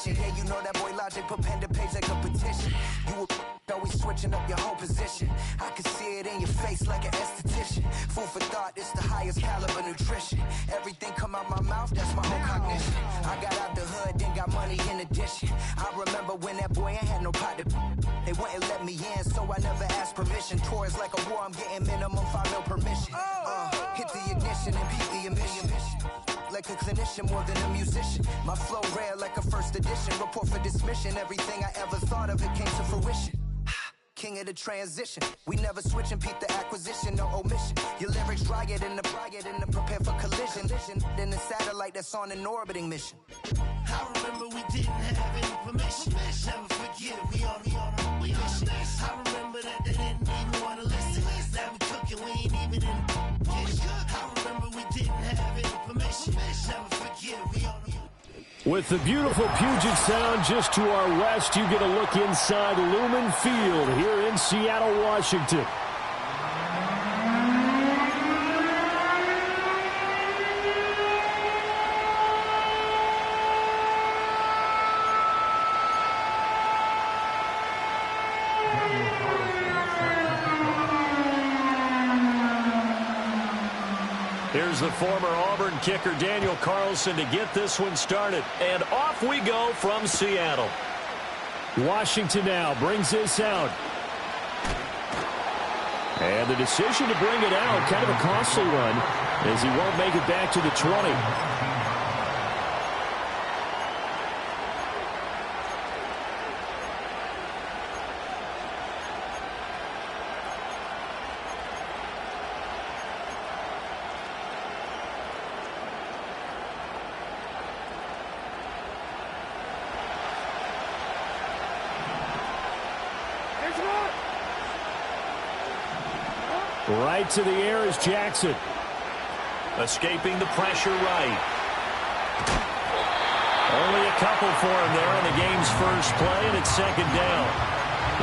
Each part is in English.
mission. Yeah, you know that boy Logic put pen to page like a petition. You were always switching up your whole position. I can see it in your face like an esthetician. Food for thought, it's the highest caliber nutrition. Everything come out my mouth, that's my own cognition. I got out the hood, then got money in addition. I remember when that boy ain't had no pot to. They wouldn't let me in, so I never asked permission. Tours like a war, I'm getting minimum 5 mil permission. Hit the ignition and beat the emission. Like a clinician more than a musician. My flow rare like a first edition. Report for dismission. Everything I ever thought of, it came to fruition. King of the transition. We never switch and peep the acquisition, no omission. Your lyrics dry it in the prepare for collision. Then the satellite that's on an orbiting mission. I remember we didn't have any permission. Never forget, we on a mission. I remember that they didn't even want to listen. Now we cooking, we ain't even in the kitchen. I remember we didn't have any permission. Never forget, we on a With the beautiful Puget Sound just to our west, you get a look inside Lumen Field here in Seattle, Washington. Here's the former Auburn kicker Daniel Carlson to get this one started. And off we go from Seattle. Washington now brings this out. And the decision to bring it out, kind of a costly one, as he won't make it back to the 20. Right to the air is Jackson. Escaping the pressure right. Only a couple for him there on the game's first play, and it's second down.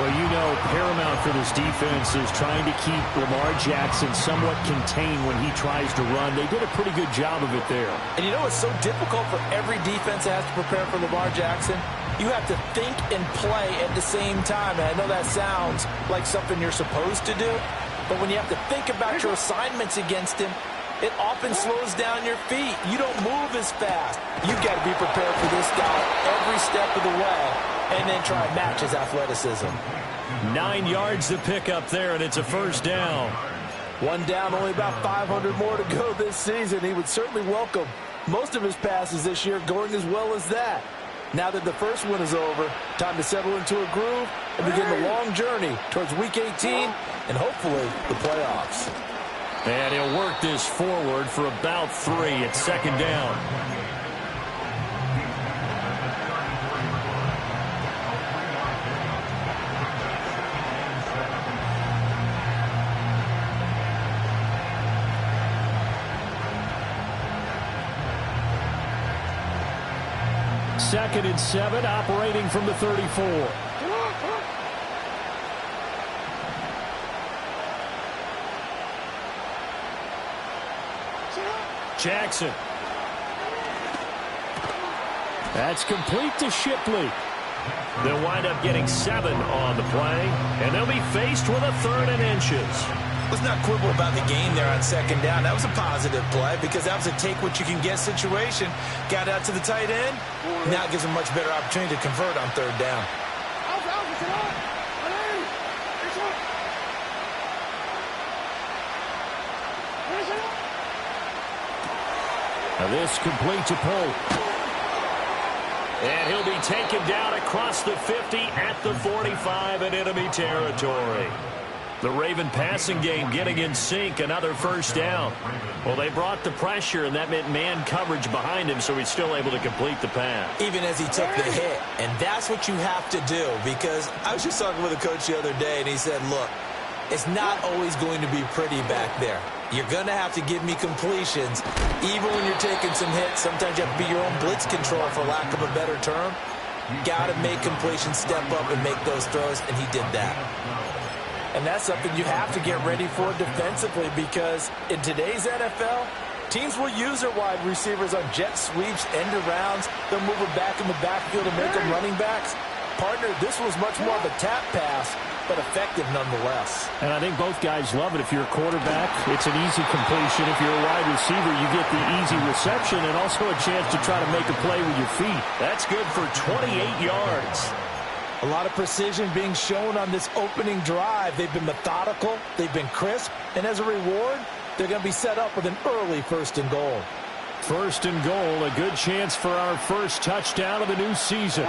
Well, you know, paramount for this defense is trying to keep Lamar Jackson somewhat contained when he tries to run. They did a pretty good job of it there. And you know it's so difficult for every defense that has to prepare for Lamar Jackson? You have to think and play at the same time. And I know that sounds like something you're supposed to do, but when you have to think about your assignments against him, it often slows down your feet. You don't move as fast. You've got to be prepared for this guy every step of the way and then try and match his athleticism. 9 yards to pick up there, and it's a first down. One down, only about 500 more to go this season. He would certainly welcome most of his passes this year going as well as that. Now that the first one is over, time to settle into a groove and begin the long journey towards Week 18 and hopefully the playoffs. And he'll work this forward for about 3 at second down. Second and 7, operating from the 34. Jackson. That's complete to Shipley. They'll wind up getting 7 on the play, and they'll be faced with a 3rd and inches. Let's not quibble about the gain there on second down. That was a positive play because that was a take-what-you-can-get situation. Got out to the tight end. Now it gives him a much better opportunity to convert on 3rd down. Now this complete to Pope. And he'll be taken down across the 50 at the 45 in enemy territory. The Raven passing game getting in sync, another first down. Well, they brought the pressure, and that meant man coverage behind him, so he's still able to complete the pass. Even as he took the hit, and that's what you have to do, because I was just talking with a coach the other day, and he said, look, it's not always going to be pretty back there. You're going to have to give me completions. Even when you're taking some hits, sometimes you have to be your own blitz control, for lack of a better term. You got to make completions, step up, and make those throws, and he did that. And that's something you have to get ready for defensively because in today's NFL, Teams will use their wide receivers on jet sweeps, end arounds. They'll move them back in the backfield and make them running backs. Partner, this was much more of a tap pass, but effective nonetheless. And I think both guys love it. If you're a quarterback, it's an easy completion. If you're a wide receiver, you get the easy reception and also a chance to try to make a play with your feet. That's good for 28 yards. A lot of precision being shown on this opening drive. They've been methodical, they've been crisp, and as a reward, they're going to be set up with an early 1st and goal. 1st and goal, a good chance for our first touchdown of the new season.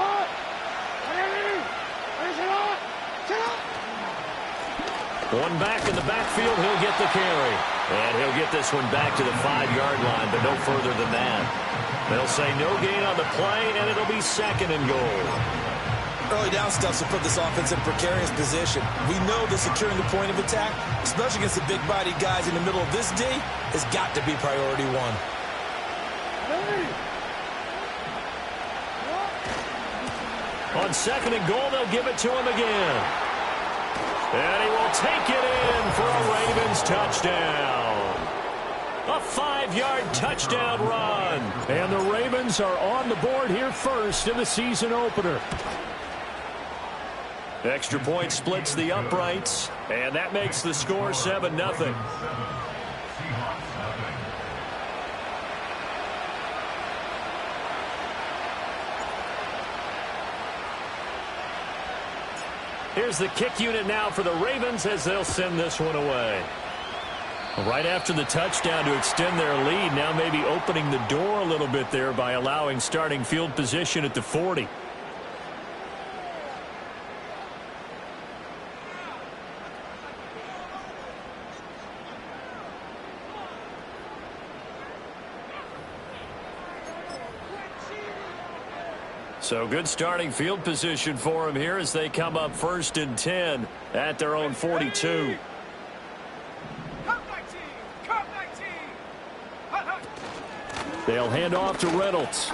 One back in the backfield, he'll get the carry. And he'll get this one back to the 5-yard line, but no further than that. They'll say no gain on the play, and it'll be 2nd and goal. Early down stuff will put this offense in a precarious position. We know that securing the point of attack, especially against the big-bodied guys in the middle of this D, has got to be priority one. On 2nd and goal, they'll give it to him again. And he will take it in for a Ravens touchdown. A 5-yard touchdown run. And the Ravens are on the board here first in the season opener. Extra point splits the uprights, and that makes the score 7-0. Here's the kick unit now for the Ravens as they'll send this one away. Right after the touchdown to extend their lead, now maybe opening the door a little bit there by allowing starting field position at the 40. So good starting field position for them here as they come up 1st and 10 at their own 42. They'll hand off to Reynolds.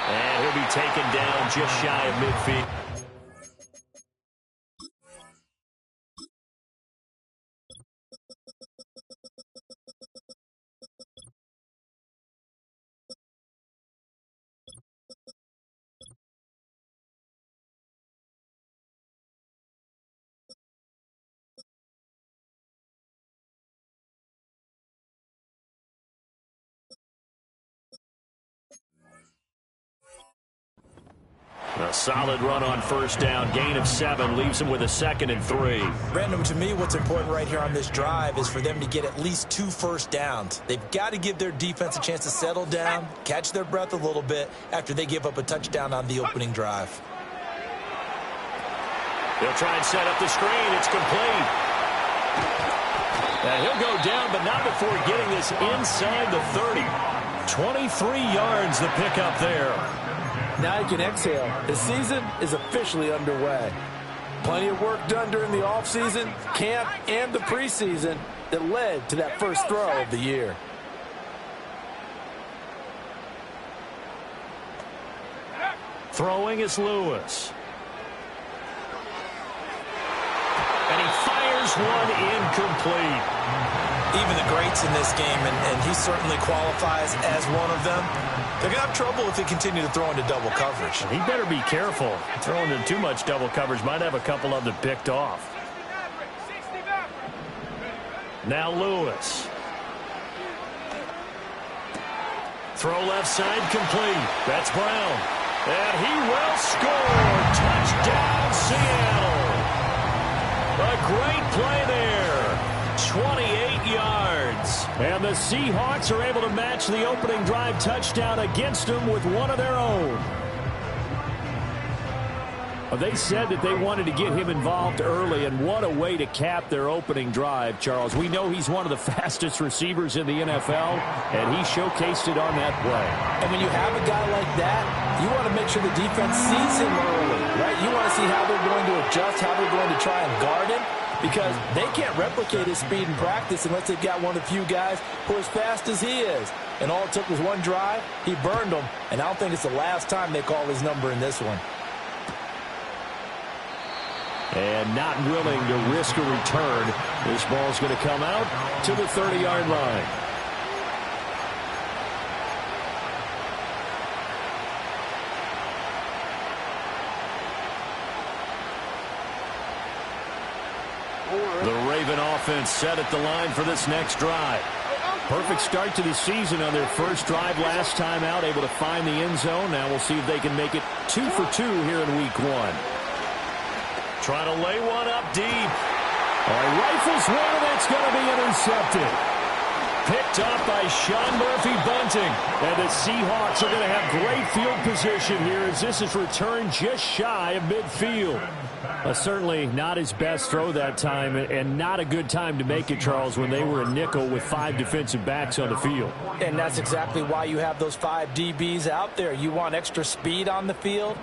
And he'll be taken down just shy of midfield. A solid run on 1st down. Gain of 7 leaves him with a 2nd and 3. Brandon, to me, what's important right here on this drive is for them to get at least 2 first downs. They've got to give their defense a chance to settle down, catch their breath a little bit after they give up a touchdown on the opening drive. They'll try and set up the screen. It's complete. And he'll go down, but not before getting this inside the 30. 23 yards the pickup there. Now you can exhale. The season is officially underway. Plenty of work done during the offseason, camp, and the preseason that led to that first throw of the year. Throwing is Lewis. And he fires one incomplete. Even the greats in this game, and he certainly qualifies as one of them, they're going to have trouble if they continue to throw into double coverage. He better be careful. Throwing into too much double coverage might have a couple of them picked off. Now Lewis. Throw left side complete. That's Brown. And he will score. Touchdown, Seattle. A great play there. 28 yards. And the Seahawks are able to match the opening drive touchdown against them with one of their own. They said that they wanted to get him involved early, and what a way to cap their opening drive, Charles. We know he's one of the fastest receivers in the NFL, and he showcased it on that play. And when you have a guy like that, you want to make sure the defense sees him early, right? You want to see how they're going to adjust, how they're going to try and guard him, because they can't replicate his speed in practice unless they've got one of the few guys who are as fast as he is. And all it took was one drive. He burned them, and I don't think it's the last time they call his number in this one. And not willing to risk a return. This ball's going to come out to the 30-yard line. The Raven offense set at the line for this next drive. Perfect start to the season on their first drive last time out, able to find the end zone. Now we'll see if they can make it 2 for 2 here in week 1. Trying to lay one up deep. Rifles one, and it's going to be intercepted. Picked up by Sean Murphy-Bunting. And the Seahawks are going to have great field position here as this is returned just shy of midfield. Certainly not his best throw that time, and not a good time to make it, Charles, when they were a nickel with 5 defensive backs on the field. And that's exactly why you have those 5 DBs out there. You want extra speed on the field,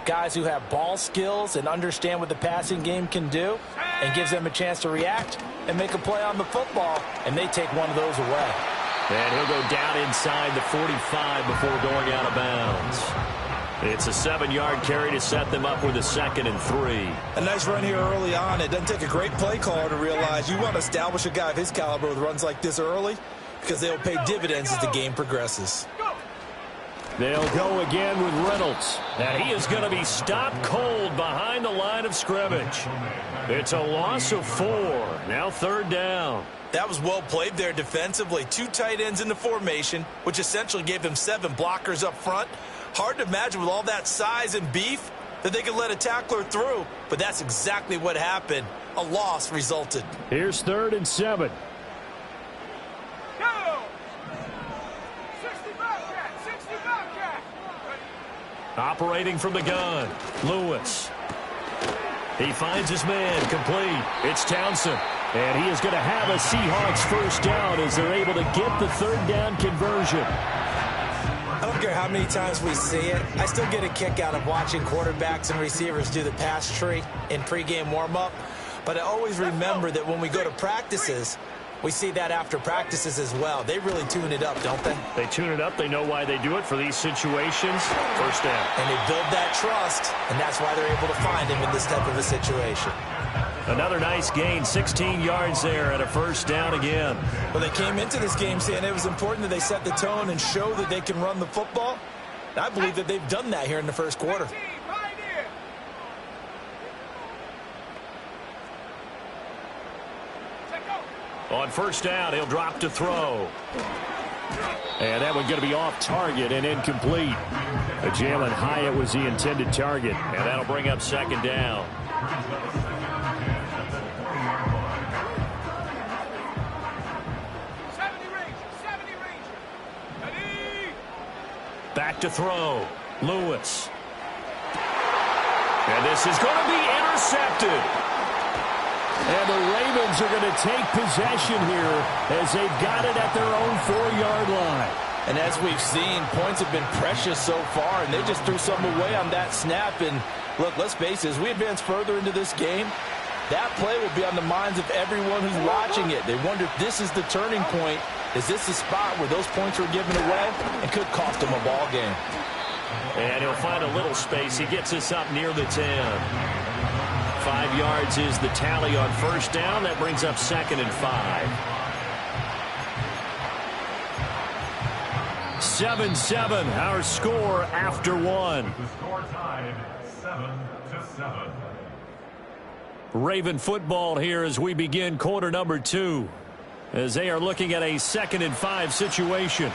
guys who have ball skills and understand what the passing game can do, and gives them a chance to react and make a play on the football, and they take one of those away. And he'll go down inside the 45 before going out of bounds. It's a 7-yard carry to set them up with a 2nd and 3. A nice run here early on. It doesn't take a great play caller to realize you want to establish a guy of his caliber with runs like this early, because they'll pay dividends as the game progresses. They'll go again with Reynolds. And he is going to be stopped cold behind the line of scrimmage. It's a loss of 4. Now 3rd down. That was well played there defensively. 2 tight ends in the formation, which essentially gave them 7 blockers up front. Hard to imagine with all that size and beef that they could let a tackler through, but that's exactly what happened. A loss resulted. Here's 3rd and 7. Operating from the gun, Lewis. He finds his man, complete. It's Townsend. And he is going to have a Seahawks first down as they're able to get the 3rd down conversion. I don't care how many times we see it. I still get a kick out of watching quarterbacks and receivers do the pass tree in pregame warm-up. But I always remember that when we go to practices, we see that after practices as well. They really tune it up, don't they? They tune it up. They know why they do it for these situations. First down. And they build that trust, and that's why they're able to find him in this type of a situation. Another nice gain, 16 yards there and a first down again. Well, they came into this game saying it was important that they set the tone and show that they can run the football. And I believe that they've done that here in the first quarter. On first down, he'll drop to throw. And that one going to be off target and incomplete. Jalen Hyatt was the intended target, and that'll bring up 2nd down. Back to throw. Lewis. And this is going to be intercepted. And the Ravens are going to take possession here as they've got it at their own 4-yard line. And as we've seen, points have been precious so far, and they just threw some away on that snap. And look, let's face it, as we advance further into this game, that play will be on the minds of everyone who's watching it. They wonder if this is the turning point. Is this the spot where those points were given away and could cost them a ball game? And he'll find a little space. He gets us up near the 10. 5 yards is the tally on first down. That brings up 2nd and 5. 7-7, our score after 1. The score tied 7-7. Raven football here as we begin quarter number 2. As they are looking at a 2nd and 5 situation.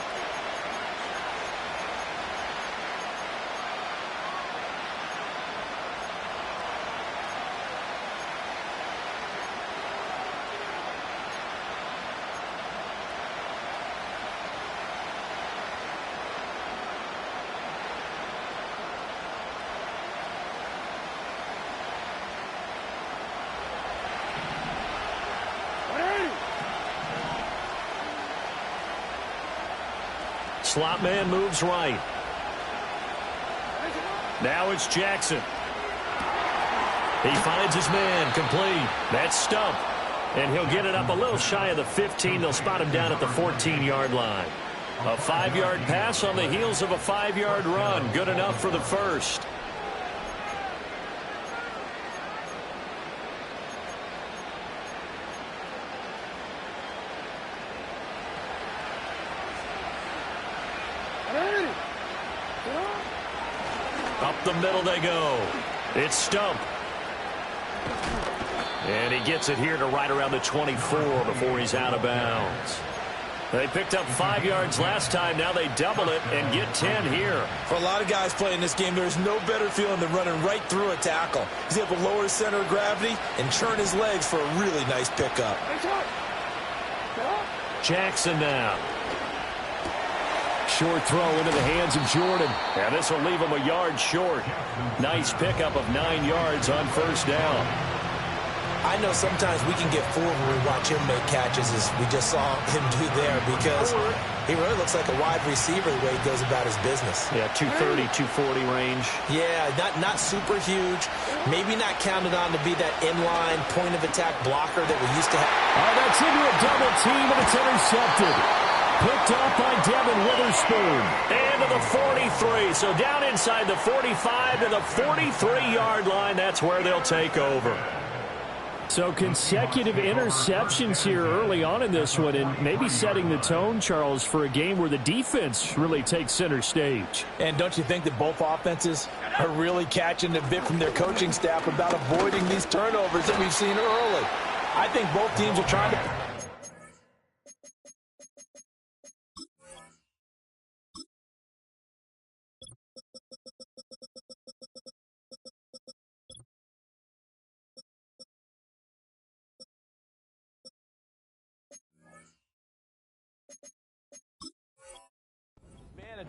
Slot man moves right. Now it's Jackson. He finds his man, complete. That's Stump. And he'll get it up a little shy of the 15. They'll spot him down at the 14-yard line. A 5-yard pass on the heels of a 5-yard run. Good enough for the first. Up the middle they go. It's Stump. And he gets it here to right around the 24 before he's out of bounds. They picked up 5 yards last time. Now they double it and get 10 here. For a lot of guys playing this game, there's no better feeling than running right through a tackle. He's able to lower his center of gravity and churn his legs for a really nice pickup. Jackson now. Short throw into the hands of Jordan. And this will leave him a yard short. Nice pickup of 9 yards on first down. I know sometimes we can get fooled when we watch him make catches, as we just saw him do there, because he really looks like a wide receiver the way he goes about his business. Yeah, 230, 240 range. Yeah, not super huge. Maybe not counted on to be that inline point-of-attack blocker that we used to have. That's into a double team, and it's intercepted. Picked up by Devin Witherspoon. And to the 43. So down inside the 45 to the 43-yard line. That's where they'll take over. So consecutive interceptions here early on in this one, and maybe setting the tone, Charles, for a game where the defense really takes center stage. And don't you think that both offenses are really catching a bit from their coaching staff about avoiding these turnovers that we've seen early? I think both teams are trying to...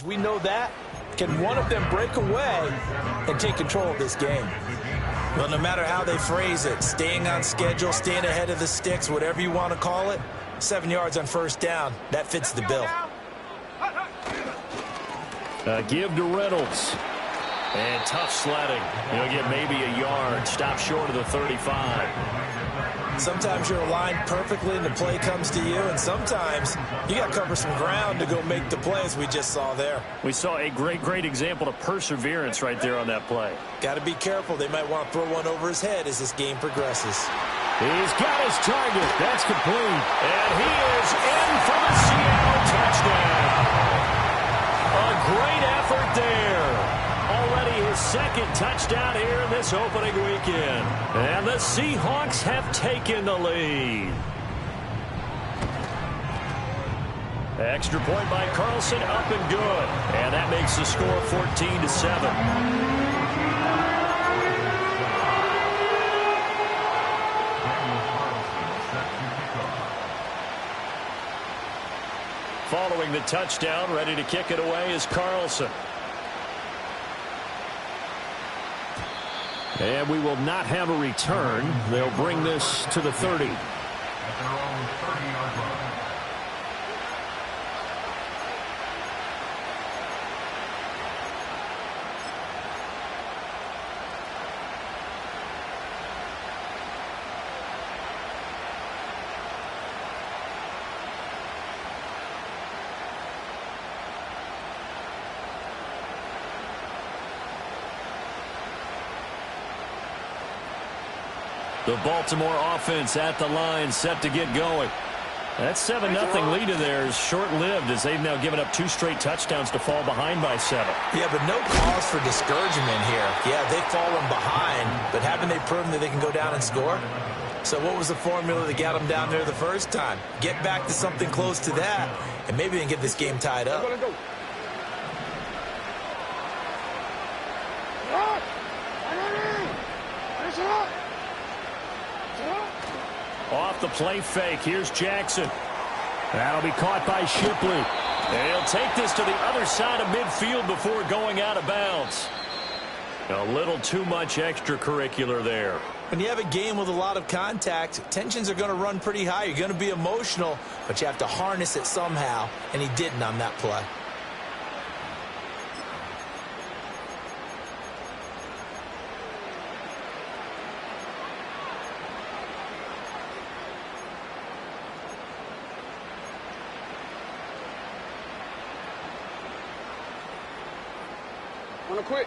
We know that. Can one of them break away and take control of this game? Well, no matter how they phrase it, staying on schedule, staying ahead of the sticks, whatever you want to call it, 7 yards on first down, that fits the bill. Give to Reynolds. And tough sledding. He'll get maybe a yard. Stop short of the 35. Sometimes you're aligned perfectly and the play comes to you, and sometimes you got to cover some ground to go make the play, as we just saw there. We saw a great example of perseverance right there on that play. Got to be careful. They might want to throw one over his head as this game progresses. He's got his target. That's complete. And he is in for the Seattle touchdown. A great effort there. Already his second touchdown here in this opening weekend. And the Seahawks have taken the lead. Extra point by Carlson, up and good. And that makes the score 14-7. Following the touchdown, ready to kick it away is Carlson. And we will not have a return. They'll bring this to the 30. At their own 30-yard line. The Baltimore offense at the line, set to get going. That 7-0 lead of theirs short-lived, as they've now given up 2 straight touchdowns to fall behind by 7. Yeah, but no cause for discouragement here. Yeah, they've fallen behind, but haven't they proven that they can go down and score? So what was the formula that got them down there the first time? Get back to something close to that, and maybe they can get this game tied up. Off the play fake, here's Jackson. That'll be caught by Shipley. They'll take this to the other side of midfield before going out of bounds. A little too much extracurricular there. When you have a game with a lot of contact, tensions are going to run pretty high. You're going to be emotional, but you have to harness it somehow, and he didn't on that play.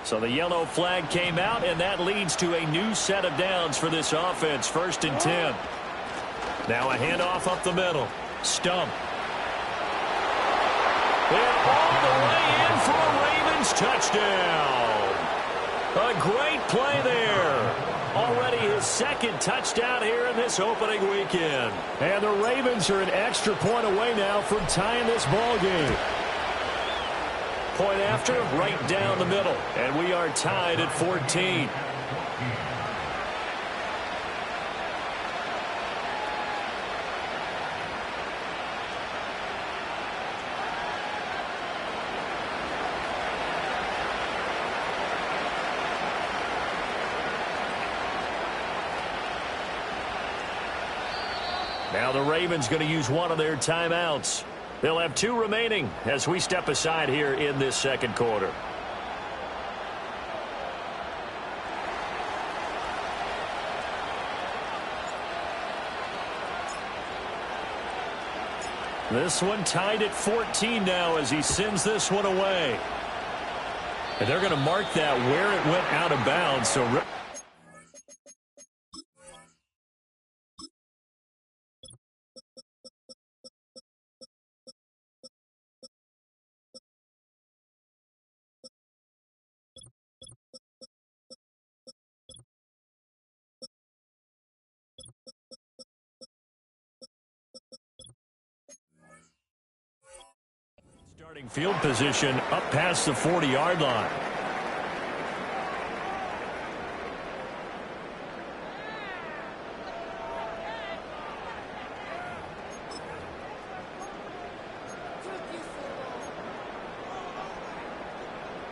So the yellow flag came out, and that leads to a new set of downs for this offense. 1st and 10. Now a handoff up the middle. Stump. And all the way in for a Ravens touchdown. A great play there. Already his second touchdown here in this opening weekend. And the Ravens are an extra point away now from tying this ball game. Point after, right down the middle. And we are tied at 14. Now the Ravens going to use one of their timeouts. They'll have 2 remaining as we step aside here in this second quarter. This one tied at 14 now as he sends this one away. And they're going to mark that where it went out of bounds. So starting field position up past the 40-yard line.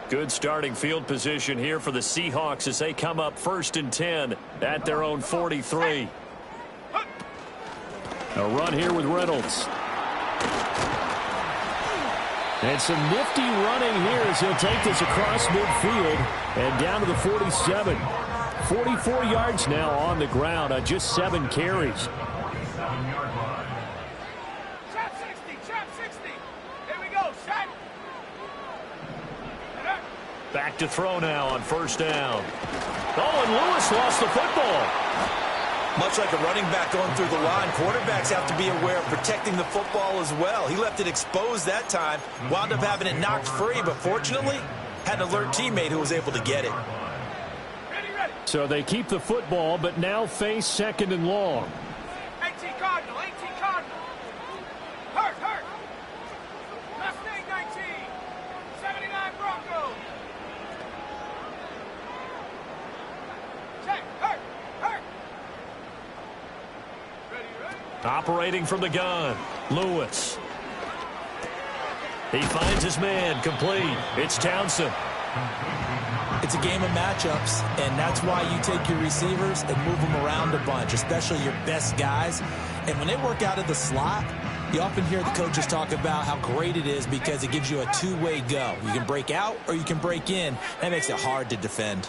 Good starting field position here for the Seahawks as they come up 1st and 10 at their own 43. A run here with Reynolds. And some nifty running here as he'll take this across midfield and down to the 47. 44 yards now on the ground on just 7 carries. 7-yard line. Trap 60. Here we go. Set. Back to throw now on 1st down. Oh, and Lewis lost the football. Much like a running back going through the line, quarterbacks have to be aware of protecting the football as well. He left it exposed that time, wound up having it knocked free, but fortunately had an alert teammate who was able to get it. Ready. So they keep the football, but now face 2nd and long. 18 Cardinal. Hurt. Mustang 19. 79 Broncos. Check. Hurt. Operating from the gun, Lewis. He finds his man, complete. It's Townsend. It's a game of matchups, and that's why you take your receivers and move them around a bunch, especially your best guys. And when they work out of the slot, you often hear the coaches talk about how great it is because it gives you a 2-way go. You can break out or you can break in. That makes it hard to defend.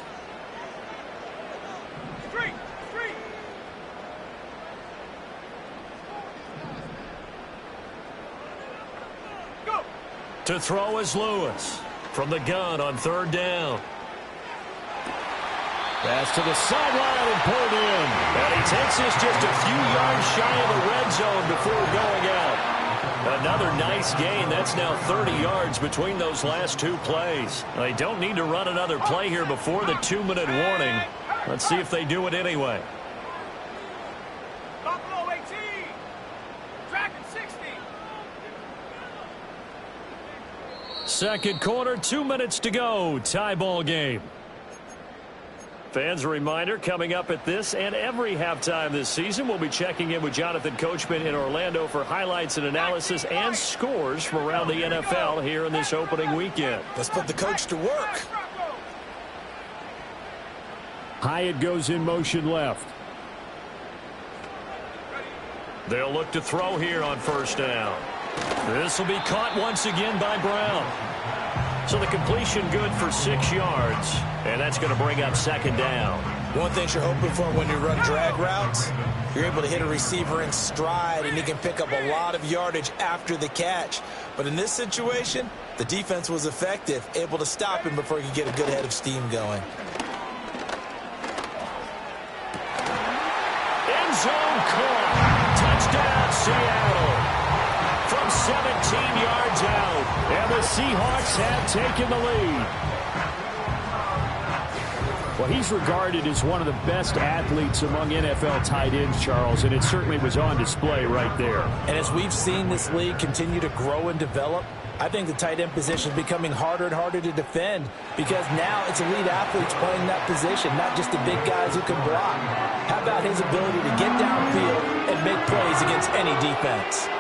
To throw is Lewis from the gun on 3rd down. Pass to the sideline and pulled in. And he takes this just a few yards shy of the red zone before going out. Another nice gain. That's now 30 yards between those last 2 plays. They don't need to run another play here before the 2-minute warning. Let's see if they do it anyway. Buffalo 18. Dragon 60. Second quarter, 2 minutes to go. Tie ball game. Fans, a reminder, coming up at this and every halftime this season, we'll be checking in with Jonathan Coachman in Orlando for highlights and analysis and scores from around the NFL here in this opening weekend. Let's put the coach to work. Hyatt goes in motion left. They'll look to throw here on 1st down. This will be caught once again by Brown. So the completion good for 6 yards, and that's going to bring up 2nd down. One thing you're hoping for when you run drag routes, you're able to hit a receiver in stride, and he can pick up a lot of yardage after the catch. But in this situation, the defense was effective, able to stop him before he could get a good head of steam going. End zone caught. Touchdown, Seattle. From 17 yards out, and the Seahawks have taken the lead. Well, he's regarded as one of the best athletes among NFL tight ends, Charles, and it certainly was on display right there. And as we've seen this league continue to grow and develop, I think the tight end position is becoming harder and harder to defend because now it's elite athletes playing that position, not just the big guys who can block. How about his ability to get downfield and make plays against any defense?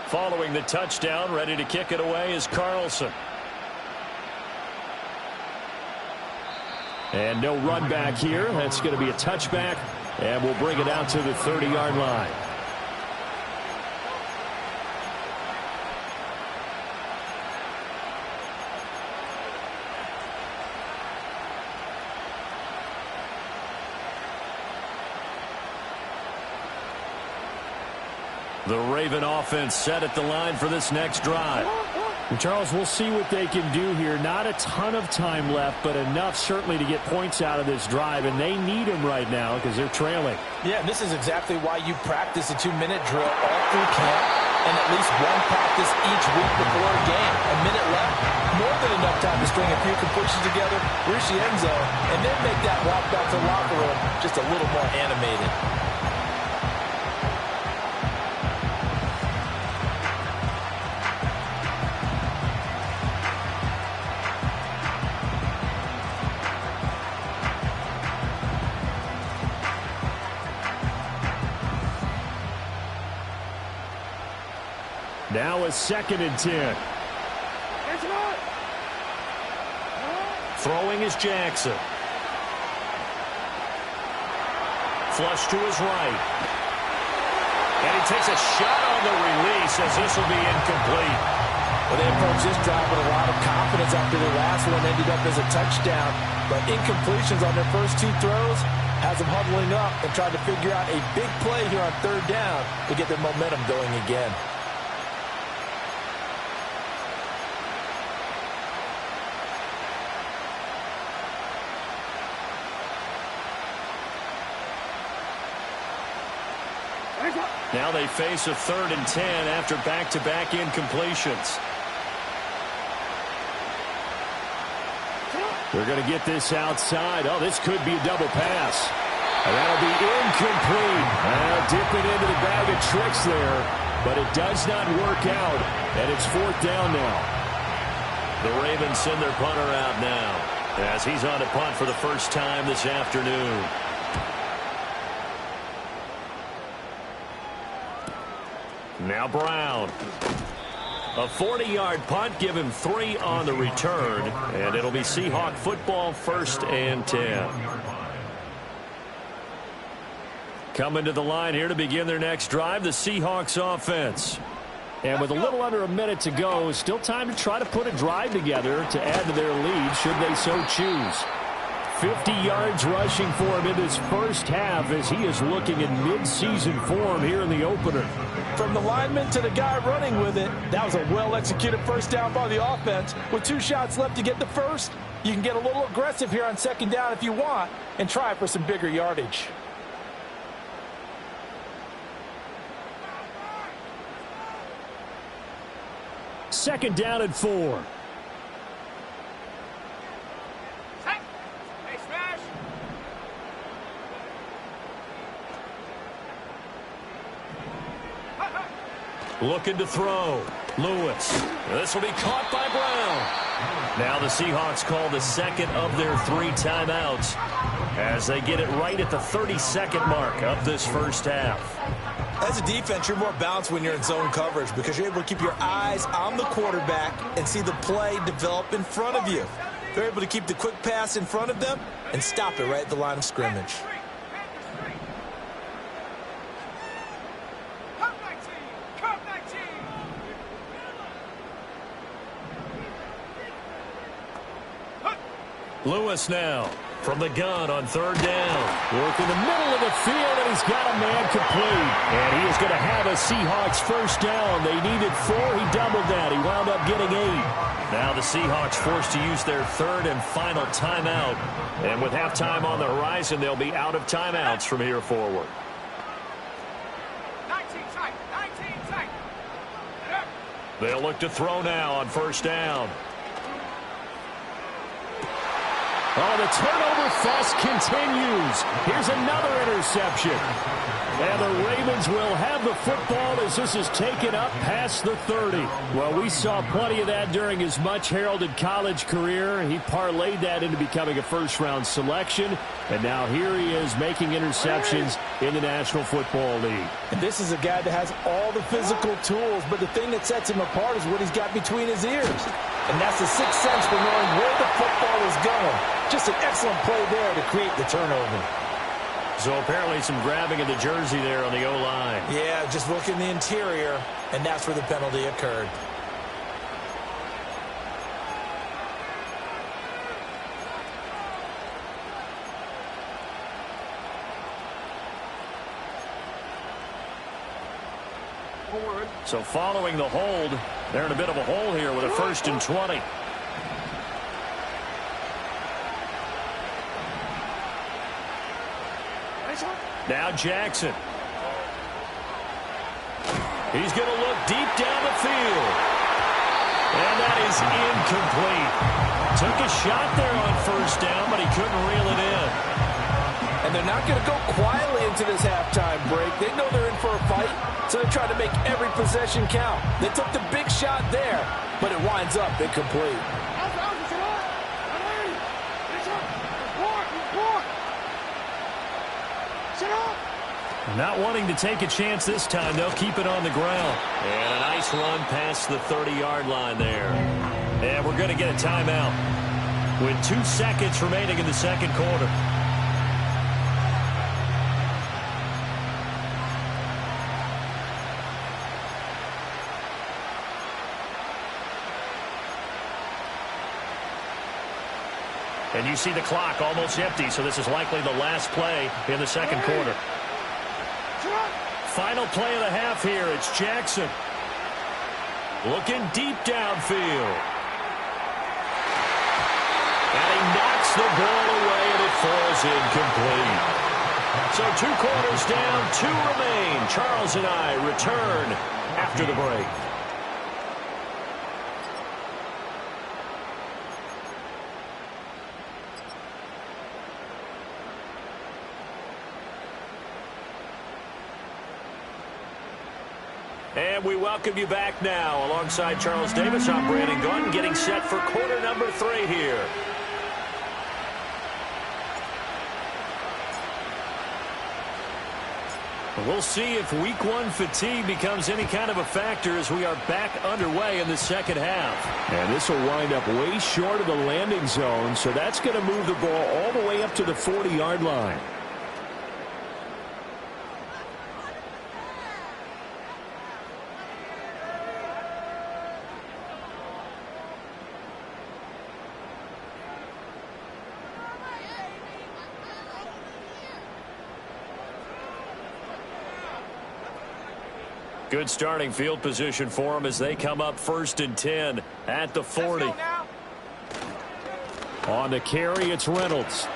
Following the touchdown, ready to kick it away is Carlson. And no run back here. That's going to be a touchback, and we'll bring it out to the 30-yard line. The Raven offense set at the line for this next drive. And Charles, we'll see what they can do here. Not a ton of time left, but enough certainly to get points out of this drive, and they need them right now because they're trailing. Yeah, this is exactly why you practice a 2-minute drill all through camp and at least one practice each week before a game. A minute left, more than enough time to string a few completions together, reach the end zone, and then make that walk back to the locker room just a little more animated. Now a 2nd and 10. Throwing is Jackson. Flush to his right. And he takes a shot on the release as this will be incomplete. Well, they approached this drive with a lot of confidence after their last one ended up as a touchdown. But incompletions on their first 2 throws has them huddling up and trying to figure out a big play here on 3rd down to get their momentum going again. Now they face a 3rd and 10 after back-to-back incompletions. They're going to get this outside. Oh, this could be a double pass. And that'll be incomplete. Dipping into the bag of tricks there, but it does not work out, and it's 4th down now. The Ravens send their punter out now as he's on to punt for the first time this afternoon. Now Brown. A 40-yard punt, give him 3 on the return, and it'll be Seahawk football, 1st and 10. Coming to the line here to begin their next drive, the Seahawks offense. And with a little under a minute to go, still time to try to put a drive together to add to their lead should they so choose. 50 yards rushing for him in this first half as he is looking in mid-season form here in the opener. From the lineman to the guy running with it, that was a well-executed first down by the offense. With 2 shots left to get the first, you can get a little aggressive here on 2nd down if you want and try for some bigger yardage. Second down and 4. Looking to throw. Lewis. This will be caught by Brown. Now the Seahawks call the 2nd of their 3 timeouts as they get it right at the 32nd mark of this first half. As a defense, you're more balanced when you're in zone coverage because you're able to keep your eyes on the quarterback and see the play develop in front of you. They're able to keep the quick pass in front of them and stop it right at the line of scrimmage. Lewis now from the gun on 3rd down. Work in the middle of the field, and he's got a man complete. And he is going to have a Seahawks first down. They needed 4. He doubled that. He wound up getting 8. Now the Seahawks forced to use their 3rd and final timeout. And with halftime on the horizon, they'll be out of timeouts from here forward. 19 tight. They'll look to throw now on first down. Oh, the turnover fest continues. Here's another interception. And the Ravens will have the football as this is taken up past the 30. Well, we saw plenty of that during his much-heralded college career. He parlayed that into becoming a first-round selection. And now here he is making interceptions in the National Football League. And this is a guy that has all the physical tools, but the thing that sets him apart is what he's got between his ears. And that's the sixth sense for knowing where the football is going. Just an excellent play there to create the turnover. So apparently some grabbing of the jersey there on the O-line. Yeah, just look in the interior, and that's where the penalty occurred. So following the hold, they're in a bit of a hole here with a 1st and 20. Now Jackson. He's going to look deep down the field. And that is incomplete. Took a shot there on first down, but he couldn't reel it in. And they're not going to go quietly into this halftime break. They know they're in for a fight, so they're trying to make every possession count. They took the big shot there, but it winds up incomplete. Not wanting to take a chance this time, they'll keep it on the ground. And a nice run past the 30-yard line there. And we're going to get a timeout with 2 seconds remaining in the second quarter. And you see the clock almost empty, so this is likely the last play in the second quarter. Final play of the half here. It's Jackson. Looking deep downfield. And he knocks the ball away, and it falls incomplete. So 2 quarters down, 2 remain. Charles and I return after the break. And we welcome you back now. Alongside Charles Davis, I'm Brandon Gaudin, getting set for quarter number 3 here. We'll see if week 1 fatigue becomes any kind of a factor as we are back underway in the second half. And this will wind up way short of the landing zone, so that's going to move the ball all the way up to the 40-yard line. Good starting field position for them as they come up 1st and 10 at the 40. On the carry, it's Reynolds.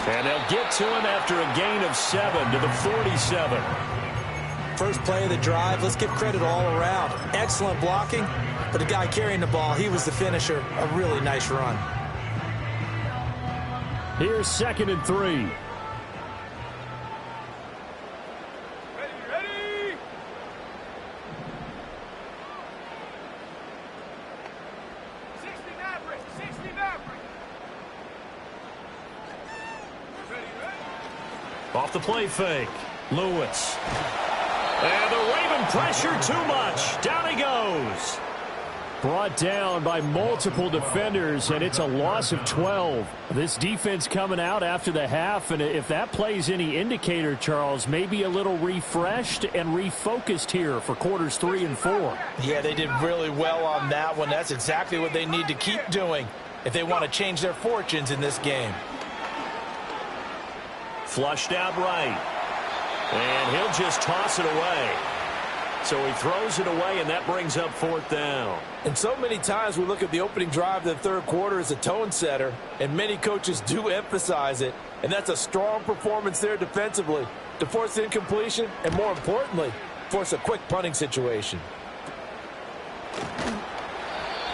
And they'll get to him after a gain of 7 to the 47. First play of the drive, let's give credit all around. Excellent blocking, but the guy carrying the ball, he was the finisher. A really nice run. Here's 2nd and 3. Off the play fake, Lewis. And the Raven pressure too much. Down he goes. Brought down by multiple defenders, and it's a loss of 12. This defense coming out after the half, and if that plays any indicator, Charles, maybe a little refreshed and refocused here for quarters 3 and 4. Yeah, they did really well on that one. That's exactly what they need to keep doing if they want to change their fortunes in this game. Flushed out right. And he'll just toss it away. So he throws it away, and that brings up 4th down. And so many times we look at the opening drive of the third quarter as a tone setter, and many coaches do emphasize it. And that's a strong performance there defensively to force incompletion and, more importantly, force a quick punting situation.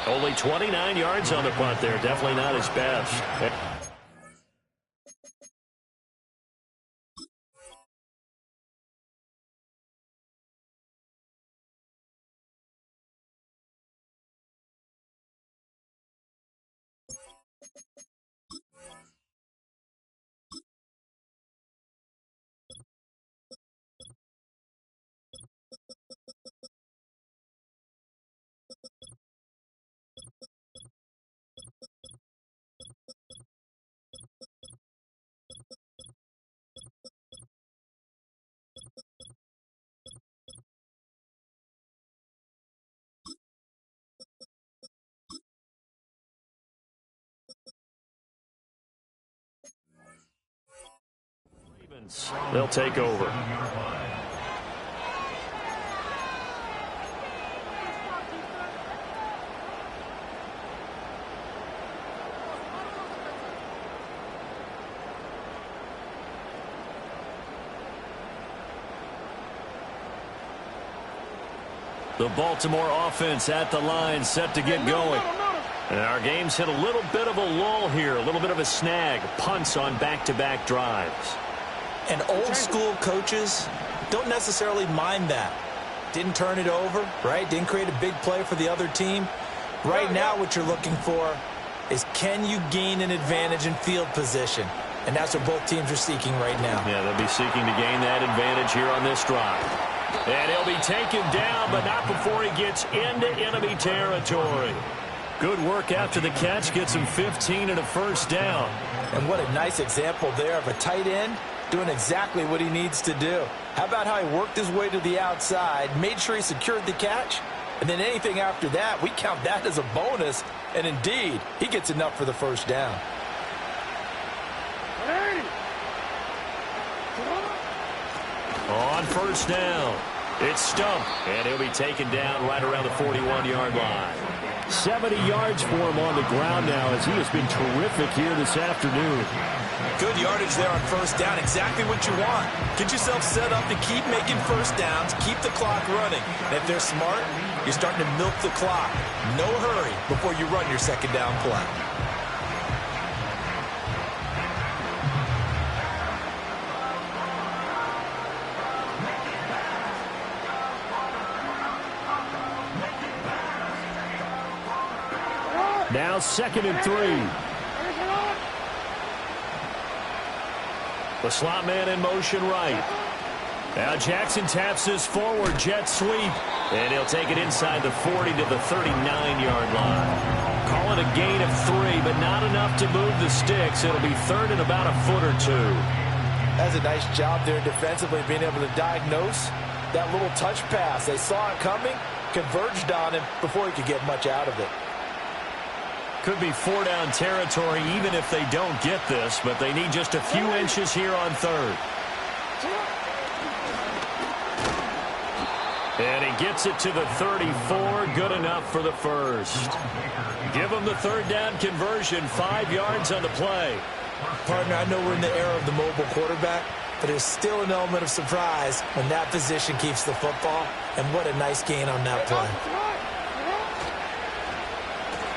Only 29 yards on the punt there. Definitely not his best. They'll take over. The Baltimore offense at the line, set to get going. And our game's hit a little bit of a lull here, a little bit of a snag. Punts on back-to-back drives. And old-school coaches don't necessarily mind that. Didn't turn it over, right? Didn't create a big play for the other team. Right now what you're looking for is, can you gain an advantage in field position? And that's what both teams are seeking right now. Yeah, they'll be seeking to gain that advantage here on this drive. And he'll be taken down, but not before he gets into enemy territory. Good work after the catch. Gets him 15 and a first down. And what a nice example there of a tight end doing exactly what he needs to do. How about how he worked his way to the outside, made sure he secured the catch, and then anything after that, we count that as a bonus. And indeed, he gets enough for the first down. On first down, it's Stump, and he'll be taken down right around the 41-yard line. 70 yards for him on the ground now, as he has been terrific here this afternoon. Good yardage there on first down. Exactly what you want. Get yourself set up to keep making first downs, keep the clock running. And if they're smart, you're starting to milk the clock. No hurry before you run your second down play. Now 2nd and 3. The slot man in motion right. Now Jackson taps this forward jet sweep. And he'll take it inside the 40 to the 39-yard line. Call it a gain of 3, but not enough to move the sticks. It'll be third and about a foot or two. That's a nice job there defensively, being able to diagnose that little touch pass. They saw it coming, converged on him before he could get much out of it. Could be 4-down territory even if they don't get this, but they need just a few inches here on third. And he gets it to the 34. Good enough for the first. Give him the third down conversion. 5 yards on the play. Partner, I know we're in the era of the mobile quarterback, but there's still an element of surprise when that position keeps the football. And what a nice gain on that play.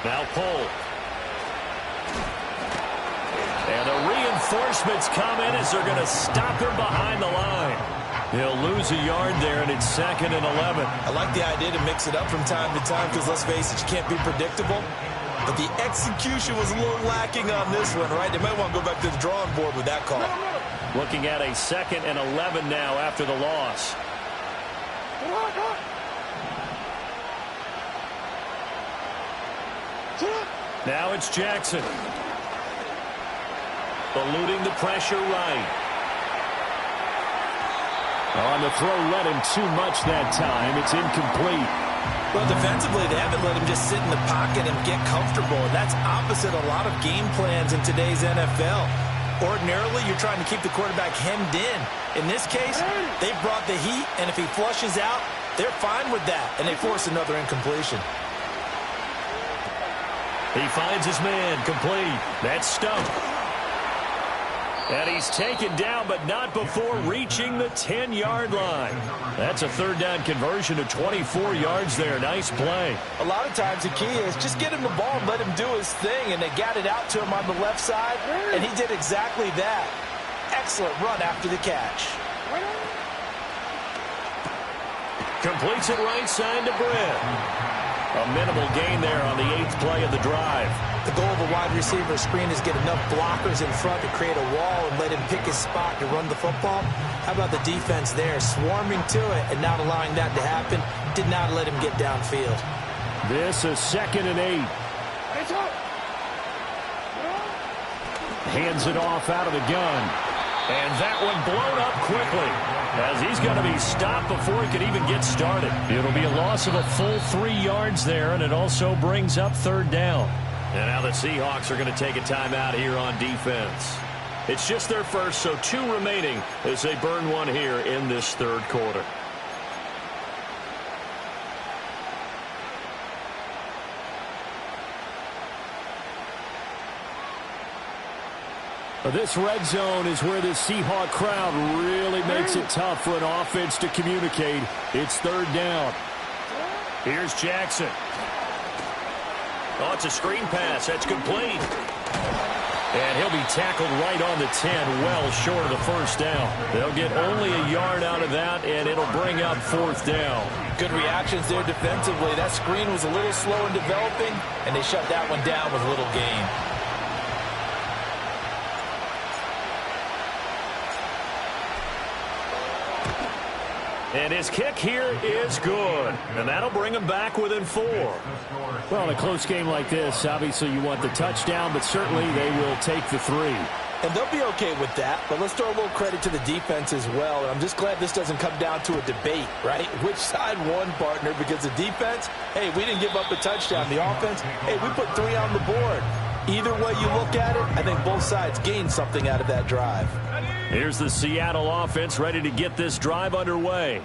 Now Pohl. And the reinforcements come in as they're going to stop him behind the line. He'll lose a yard there, and it's 2nd and 11. I like the idea to mix it up from time to time because, let's face it, you can't be predictable. But the execution was a little lacking on this one, right? They might want to go back to the drawing board with that call. Looking at a 2nd and 11 now after the loss. Now it's Jackson. Eluding the pressure right. On the throw, let him too much that time. It's incomplete. Well, defensively, they haven't let him just sit in the pocket and get comfortable. That's opposite a lot of game plans in today's NFL. Ordinarily, you're trying to keep the quarterback hemmed in. In this case, they brought the heat, and if he flushes out, they're fine with that, and they force another incompletion. He finds his man complete. That's Stump. And he's taken down, but not before reaching the 10-yard line. That's a third down conversion of 24 yards there. Nice play. A lot of times the key is just get him the ball and let him do his thing, and they got it out to him on the left side, and he did exactly that. Excellent run after the catch. Completes it right side to Britt. A minimal gain there on the 8th play of the drive. The goal of a wide receiver screen is get enough blockers in front to create a wall and let him pick his spot to run the football. How about the defense there, swarming to it and not allowing that to happen? Did not let him get downfield. This is 2nd and 8. Hands it off out of the gun. And that one blown up quickly, as he's going to be stopped before he could even get started. It'll be a loss of a full 3 yards there, and it also brings up third down. And now the Seahawks are going to take a timeout here on defense. It's just their first, so 2 remaining as they burn one here in this third quarter. This red zone is where the Seahawk crowd really makes it tough for an offense to communicate. It's third down. Here's Jackson. Oh, it's a screen pass. That's complete. And he'll be tackled right on the 10, well short of the first down. They'll get only a yard out of that, and it'll bring up fourth down. Good reactions there defensively. That screen was a little slow in developing, and they shut that one down with little gain. And his kick here is good. And that'll bring him back within 4. Well, in a close game like this, obviously you want the touchdown, but certainly they will take the 3. And they'll be okay with that, but let's throw a little credit to the defense as well. And I'm just glad this doesn't come down to a debate, right? Which side won, partner? Because the defense, hey, we didn't give up a touchdown. The offense, hey, we put 3 on the board. Either way you look at it, I think both sides gained something out of that drive. Here's the Seattle offense ready to get this drive underway.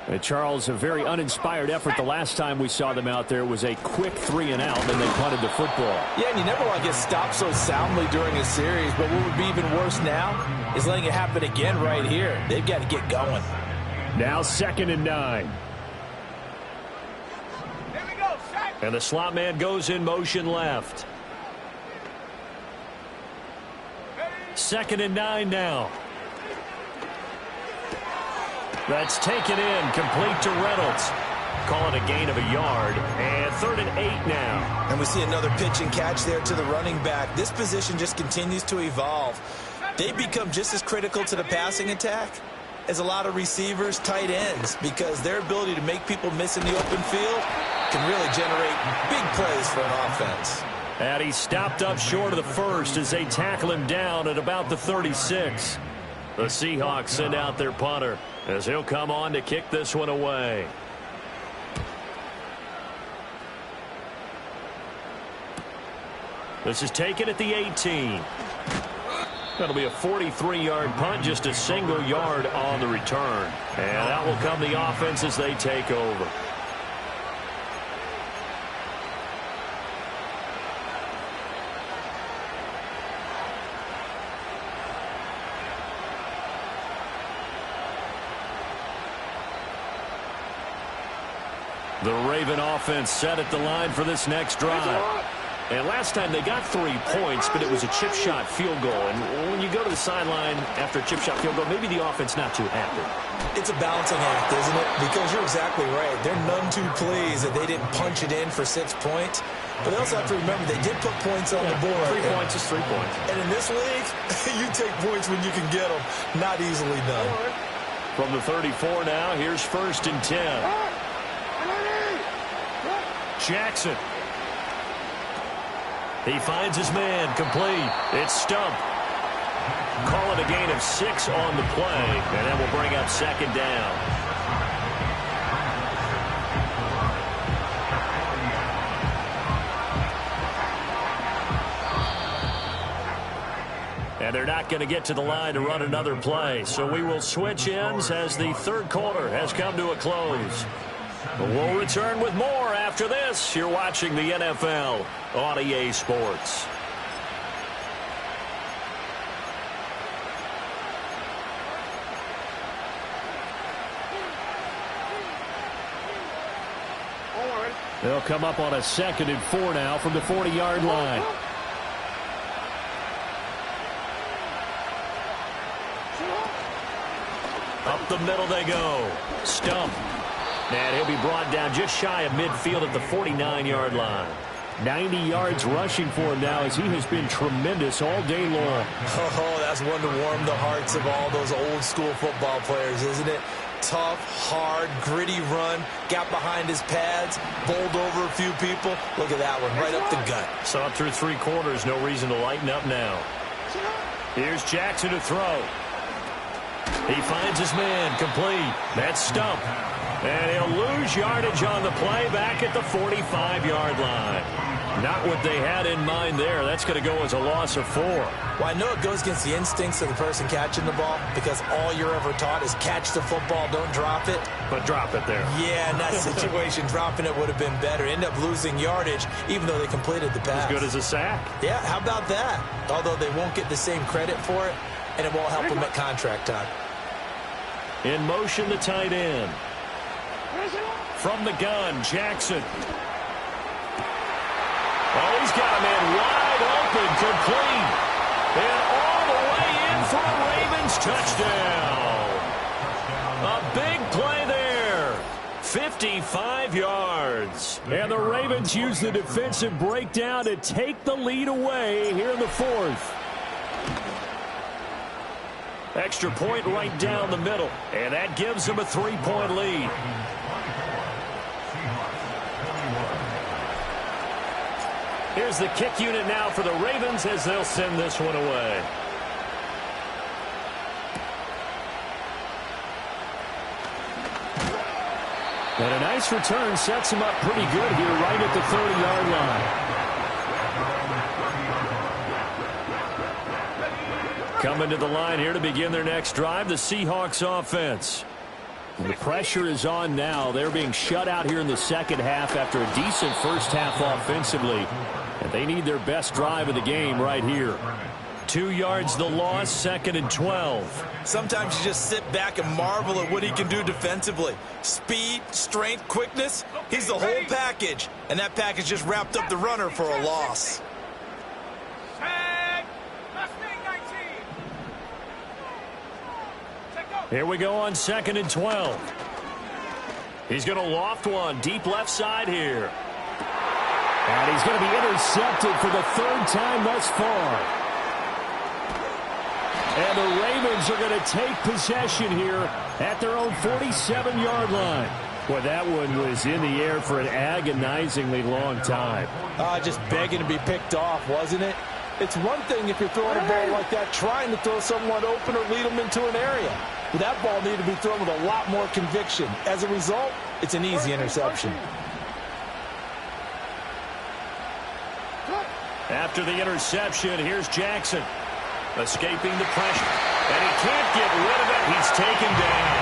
And Charles, a very uninspired effort the last time we saw them out there was a quick 3 and out, and they punted the football. Yeah, and you never want to get stopped so soundly during a series, but what would be even worse now is letting it happen again right here. They've got to get going. Now 2nd and 9. And the slot man goes in motion left. 2nd and 9 now. That's taken in, complete to Reynolds. Call it a gain of a yard, and 3rd and 8 now. And we see another pitch and catch there to the running back. This position just continues to evolve. They become just as critical to the passing attack as a lot of receivers, tight ends, because their ability to make people miss in the open field can really generate big plays for an offense. And he's stopped up short of the first as they tackle him down at about the 36. The Seahawks send out their punter as he'll come on to kick this one away. This is taken at the 18. That'll be a 43-yard punt, just a single yard on the return. And out will come the offense as they take over. The Raven offense set at the line for this next drive. And last time they got 3 points, but it was a chip shot field goal. And when you go to the sideline after a chip shot field goal, maybe the offense not too happy. It's a balancing act, isn't it? Because you're exactly right. They're none too pleased that they didn't punch it in for 6 points. But they also have to remember they did put points on the board. 3 points is 3 points. And in this league, you take points when you can get them. Not easily done. From the 34 now, here's 1st and 10. Jackson. He finds his man, complete. It's Stump. Call it a gain of 6 on the play, and that will bring up 2nd down. And they're not going to get to the line to run another play, so we will switch ends as the third quarter has come to a close. We'll return with more after this. You're watching the NFL on EA Sports. They'll come up on a 2nd and 4 now from the 40-yard line. Up the middle they go. Stump. And he'll be brought down just shy of midfield at the 49-yard line. 90 yards rushing for him now as he has been tremendous all day long. Oh, that's one to warm the hearts of all those old-school football players, isn't it? Tough, hard, gritty run, got behind his pads, bowled over a few people. Look at that one, right up the gut. Saw it through 3 quarters, no reason to lighten up now. Here's Jackson to throw. He finds his man, complete. That's Stump. And he'll lose yardage on the play back at the 45-yard line. Not what they had in mind there. That's going to go as a loss of 4. Well, I know it goes against the instincts of the person catching the ball because all you're ever taught is catch the football, don't drop it. But drop it there. Yeah, in that situation, dropping it would have been better. End up losing yardage even though they completed the pass. As good as a sack. Yeah, how about that? Although they won't get the same credit for it, and it won't help them at contract time. In motion, the tight end. From the gun, Jackson. Oh, he's got a man wide open, complete. And all the way in for a Ravens touchdown. A big play there. 55 yards. And the Ravens use the defensive breakdown to take the lead away here in the 4th. Extra point right down the middle. And that gives them a 3-point lead. Here's the kick unit now for the Ravens as they'll send this one away. And a nice return sets them up pretty good here right at the 30-yard line. Coming to the line here to begin their next drive, the Seahawks offense. The pressure is on now. They're being shut out here in the second half after a decent first half offensively. And they need their best drive of the game right here. 2 yards the loss, 2nd and 12. Sometimes you just sit back and marvel at what he can do defensively. Speed, strength, quickness, he's the whole package. And that package just wrapped up the runner for a loss. Here we go on 2nd and 12. He's going to loft one deep left side here. And he's going to be intercepted for the 3rd time thus far. And the Ravens are going to take possession here at their own 47-yard line. Well, that one was in the air for an agonizingly long time. Just begging to be picked off, wasn't it? It's one thing if you're throwing a ball like that, trying to throw someone open or lead them into an area. But that ball needed to be thrown with a lot more conviction. As a result, it's an easy interception. After the interception, here's Jackson. Escaping the pressure. And he can't get rid of it. He's taken down.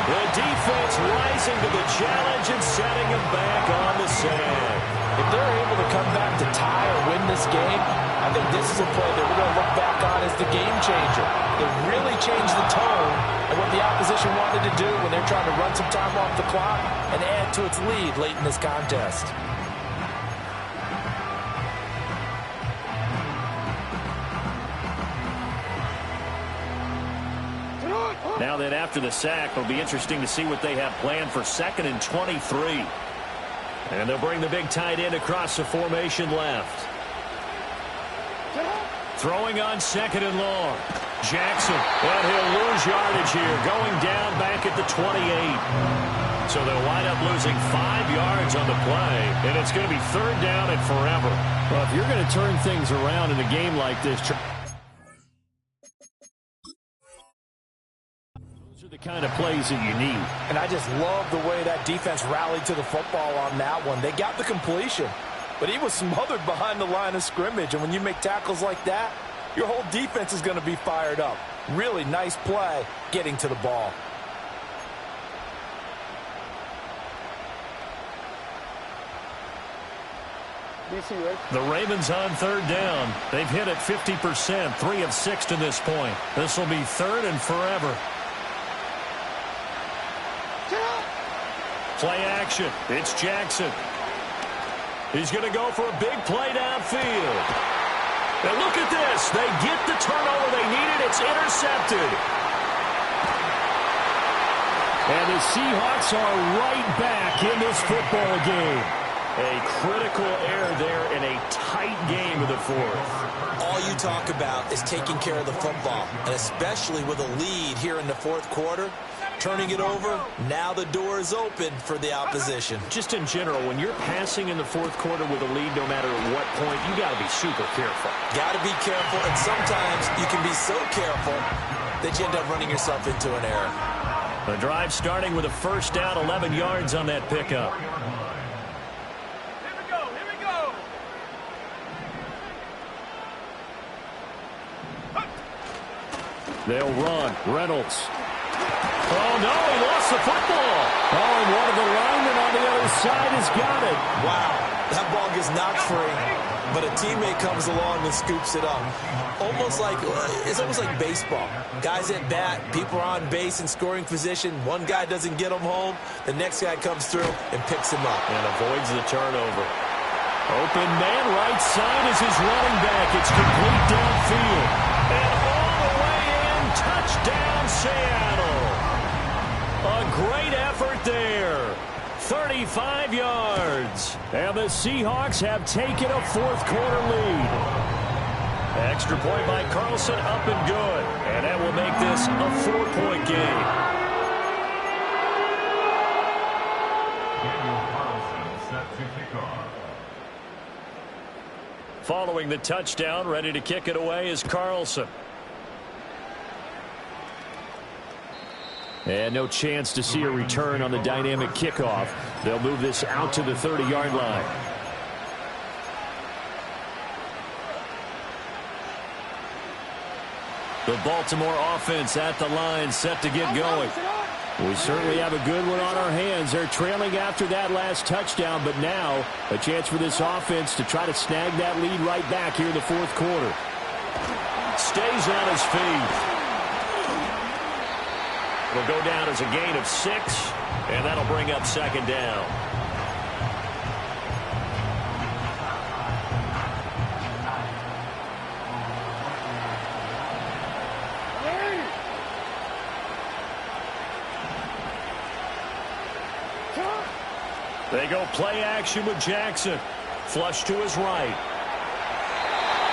The defense rising to the challenge and setting him back on the sand. If they're able to come back to tie or win this game, I think this is a play that we're going to look back on as the game changer. It really changed the tone of what the opposition wanted to do when they're trying to run some time off the clock and add to its lead late in this contest. Now then, after the sack, it'll be interesting to see what they have planned for 2nd and 23. And they'll bring the big tight end across the formation left. Throwing on 2nd and long. Jackson, and he'll lose yardage here, going down back at the 28. So they'll wind up losing 5 yards on the play, and it's going to be 3rd down and forever. Well, if you're going to turn things around in a game like this, the kind of plays that you need. And I just love the way that defense rallied to the football on that one. They got the completion, but he was smothered behind the line of scrimmage. And when you make tackles like that, your whole defense is going to be fired up. Really nice play getting to the ball. The Ravens on 3rd down. They've hit it 50%, 3 of 6 to this point. This will be 3rd and forever. Play action. It's Jackson. He's going to go for a big play downfield. And look at this. They get the turnover they needed. It's intercepted. And the Seahawks are right back in this football game. A critical error there in a tight game of the fourth. All you talk about is taking care of the football, and especially with a lead here in the fourth quarter. Turning it over, now the door is open for the opposition. Just in general, when you're passing in the fourth quarter with a lead, no matter what point, you got to be super careful. Got to be careful, and sometimes you can be so careful that you end up running yourself into an error. The drive starting with a first down, 11 yards on that pickup. Here we go. They'll run. Reynolds. Oh, no, he lost the football. Oh, and one of the linemen on the other side has got it. Wow, that ball gets knocked free, but a teammate comes along and scoops it up. It's almost like baseball. Guys at bat, people are on base in scoring position. One guy doesn't get him home. The next guy comes through and picks him up. And avoids the turnover. Open man, right side is his running back. It's complete downfield. And all the way in, touchdown Seattle. A great effort there. 35 yards. And the Seahawks have taken a fourth quarter lead. Extra point by Carlson, up and good. And that will make this a 4-point game. Daniel Carlson set to kick off. Following the touchdown, ready to kick it away is Carlson. And no chance to see a return on the dynamic kickoff. They'll move this out to the 30-yard line. The Baltimore offense at the line, set to get going. We certainly have a good one on our hands. They're trailing after that last touchdown, but now a chance for this offense to try to snag that lead right back here in the fourth quarter. Stays on his feet. Will go down as a gain of 6, and that'll bring up second down. They go play action with Jackson. Flush to his right.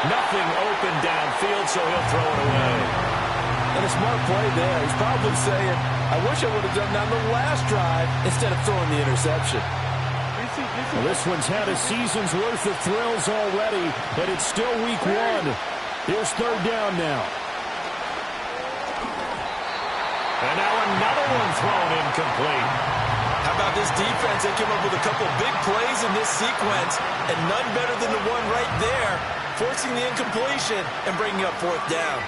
Nothing open downfield, so he'll throw it away. And a smart play there. He's probably saying, I wish I would have done that on the last drive instead of throwing the interception. Well, this one's had a season's worth of thrills already, but it's still week 1. Here's third down now. And now another one thrown incomplete. How about this defense? They came up with a couple big plays in this sequence, and none better than the one right there, forcing the incompletion and bringing up fourth down.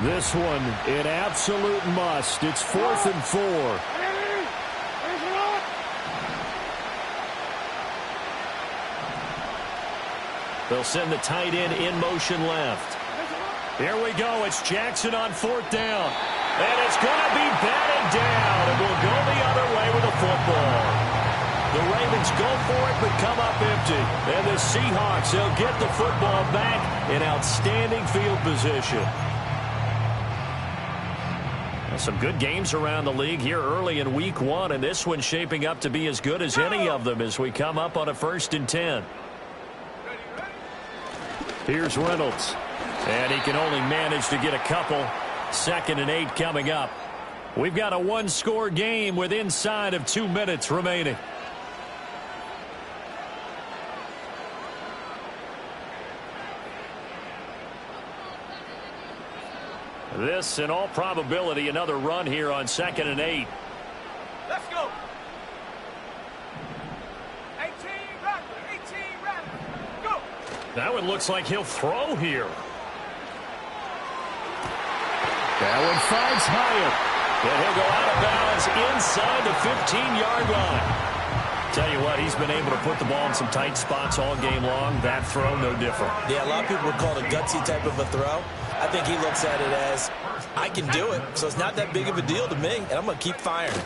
This one, an absolute must. It's 4th and 4. They'll send the tight end in motion left. Here we go. It's Jackson on 4th down. And it's going to be batted down. And we'll go the other way with the football. The Ravens go for it, but come up empty. And the Seahawks, they'll get the football back in outstanding field position. Some good games around the league here early in week 1, and this one's shaping up to be as good as any of them as we come up on a 1st and 10. Here's Reynolds, and he can only manage to get a couple. 2nd and 8 coming up. We've got a 1-score game with inside of 2 minutes remaining. This, in all probability, another run here on 2nd and 8. Let's go. 18 run. Go. That one looks like he'll throw here. That one finds Hyatt. And he'll go out of bounds inside the 15-yard line. Tell you what, he's been able to put the ball in some tight spots all game long. That throw, no different. Yeah, a lot of people would call it a gutsy type of a throw. I think he looks at it as, I can do it, so it's not that big of a deal to me, and I'm going to keep firing.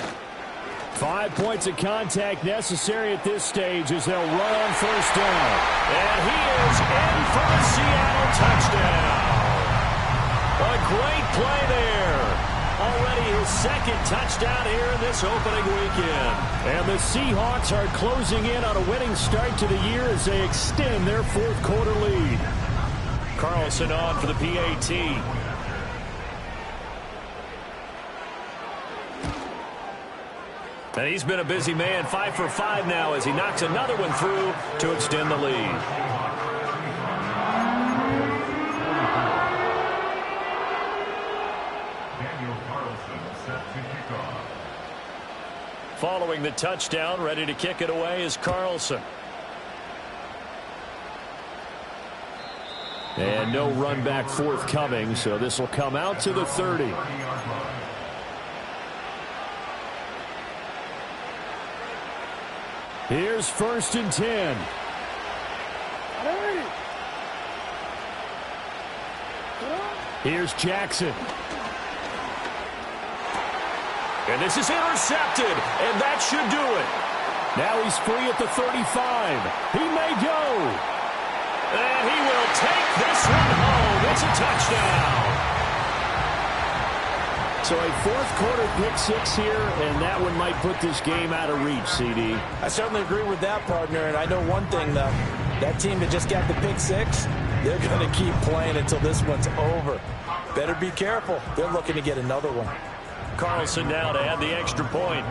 5 points of contact necessary at this stage as they'll run on first down. And he is in for a Seattle touchdown. A great play there. Already his second touchdown here in this opening weekend. And the Seahawks are closing in on a winning start to the year as they extend their fourth quarter lead. Carlson on for the PAT. And he's been a busy man, 5 for 5 now as he knocks another one through to extend the lead. Following the touchdown, ready to kick it away is Carlson. And no run back forthcoming, so this will come out to the 30. Here's 1st and 10. Here's Jackson. And this is intercepted, and that should do it. Now he's free at the 35. He may go. And he will take this one home. It's a touchdown. So a fourth quarter pick six here, and that one might put this game out of reach, CD. I certainly agree with that, partner, and I know one thing, though. That team that just got the pick six, they're going to keep playing until this one's over. Better be careful. They're looking to get another one. Carlson now to add the extra point.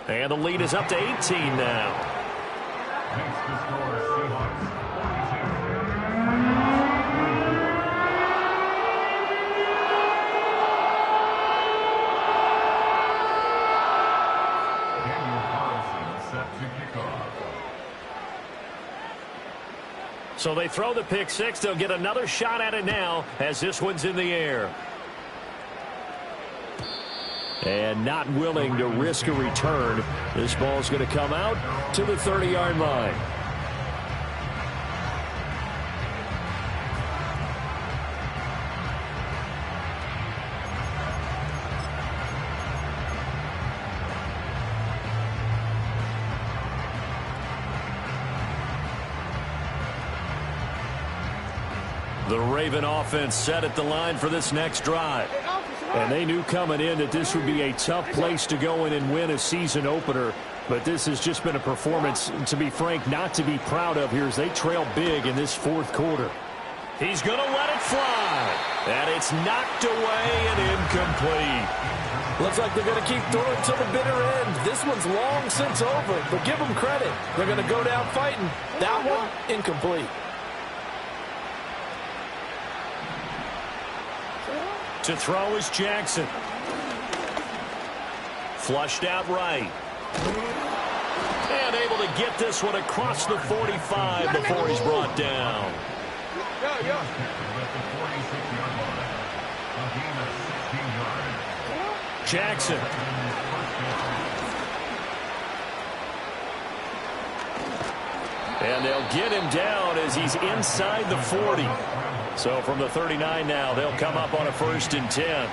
And the lead is up to 18 now. So they throw the pick six. They'll get another shot at it now as this one's in the air. And not willing to risk a return. This ball's going to come out to the 30-yard line. The Raven offense set at the line for this next drive. And they knew coming in that this would be a tough place to go in and win a season opener. But this has just been a performance, to be frank, not to be proud of here as they trail big in this fourth quarter. He's going to let it fly. And it's knocked away and incomplete. Looks like they're going to keep throwing till the bitter end. This one's long since over, but give them credit. They're going to go down fighting. That one, incomplete. To throw is Jackson. Flushed out right. And able to get this one across the 45 before he's brought down. Jackson. And they'll get him down as he's inside the 40. So from the 39 now, they'll come up on a 1st and 10.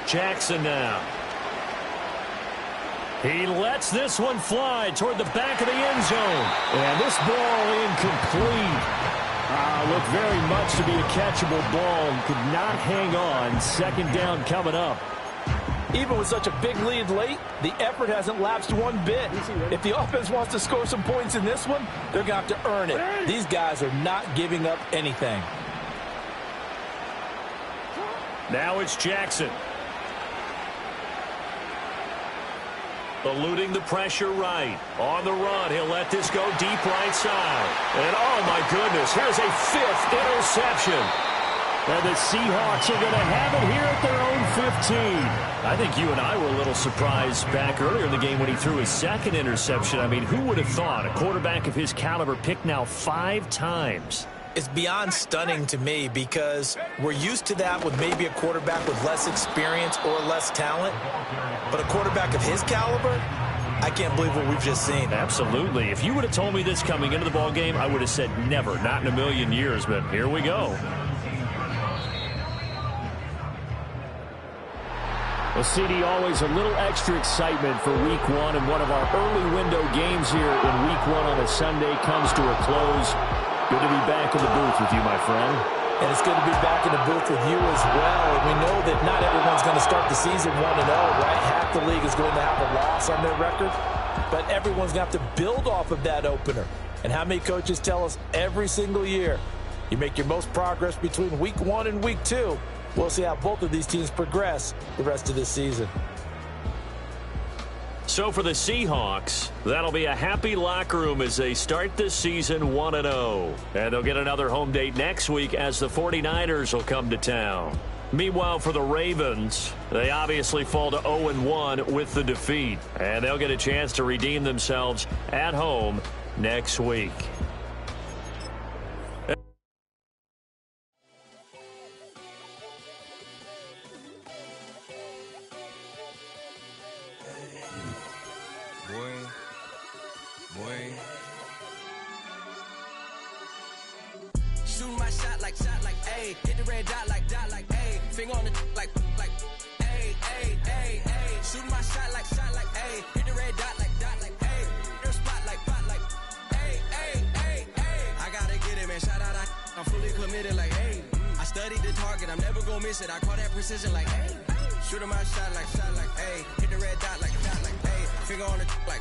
Jackson now. He lets this one fly toward the back of the end zone. And this ball incomplete. Looked very much to be a catchable ball and could not hang on. 2nd down coming up. Even with such a big lead late, the effort hasn't lapsed one bit. If the offense wants to score some points in this one, they're going to have to earn it. These guys are not giving up anything. Now it's Jackson. Eluding the pressure right. On the run, he'll let this go deep right side. And oh my goodness, here's a 5th interception. And the Seahawks are going to have it here at their own 15. I think you and I were a little surprised back earlier in the game when he threw his second interception. I mean, who would have thought a quarterback of his caliber picked now 5 times? It's beyond stunning to me because we're used to that with maybe a quarterback with less experience or less talent. But a quarterback of his caliber, I can't believe what we've just seen. Absolutely. If you would have told me this coming into the ball game, I would have said never, not in a million years. But here we go. Well, CD, always a little extra excitement for Week 1, and one of our early window games here in Week 1 on a Sunday comes to a close. Good to be back in the booth with you, my friend. And it's good to be back in the booth with you as well. And we know that not everyone's going to start the season 1-0, right? Half the league is going to have a loss on their record. But everyone's going to have to build off of that opener. And how many coaches tell us every single year, you make your most progress between Week 1 and Week 2. We'll see how both of these teams progress the rest of this season. So for the Seahawks, that'll be a happy locker room as they start this season 1-0. And they'll get another home date next week as the 49ers will come to town. Meanwhile, for the Ravens, they obviously fall to 0-1 with the defeat. And they'll get a chance to redeem themselves at home next week. Shooting my shot like, ayy. Hit the red dot like, ayy. Finger on the like, ayy, ayy, ayy, ayy. Shooting my shot like, ayy. Hit the red dot like, ayy. Your spot like, ayy, ayy, ayy, ayy. I gotta get it, man. Shout out, I'm fully committed like, hey. I studied the target, I'm never gonna miss it. I call that precision like, hey. Shooting my shot like, ayy. Hit the red dot like, ayy. Finger on the like,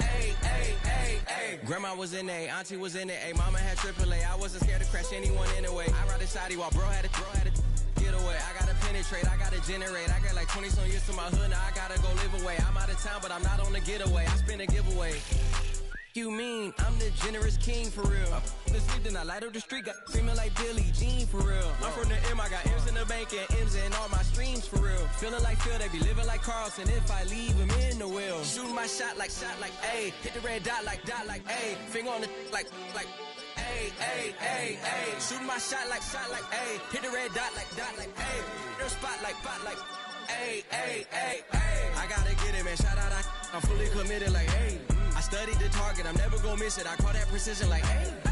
ayy, ayy, ayy, ayy. Grandma was in A, auntie was in it, ayy. Mama had AAA, I wasn't scared to crash anyone anyway. I ride a shotty while bro had to get away. I gotta penetrate, I gotta generate. I got like 20-some years to my hood, now I gotta go live away. I'm out of town, but I'm not on the getaway. I spin a giveaway. You mean I'm the generous king for real? The sleep, then I light up the street, got screaming like Billie Jean for real. I'm from the M, I got M's in the bank and M's in all my streams for real. Feeling like Phil, they be living like Carlson if I leave him in the wheel. Shooting my shot like, ayy. Hit the red dot like, ayy. Finger on the like, ayy, ayy, ayy, ayy. Shooting my shot like, ayy. Hit the red dot like, ayy. Your spot like, ayy, ayy, ayy, ayy. I gotta get it, man. Shout out, I'm fully committed like, hey. I studied the target, I'm never gonna miss it. I call that precision like, hey.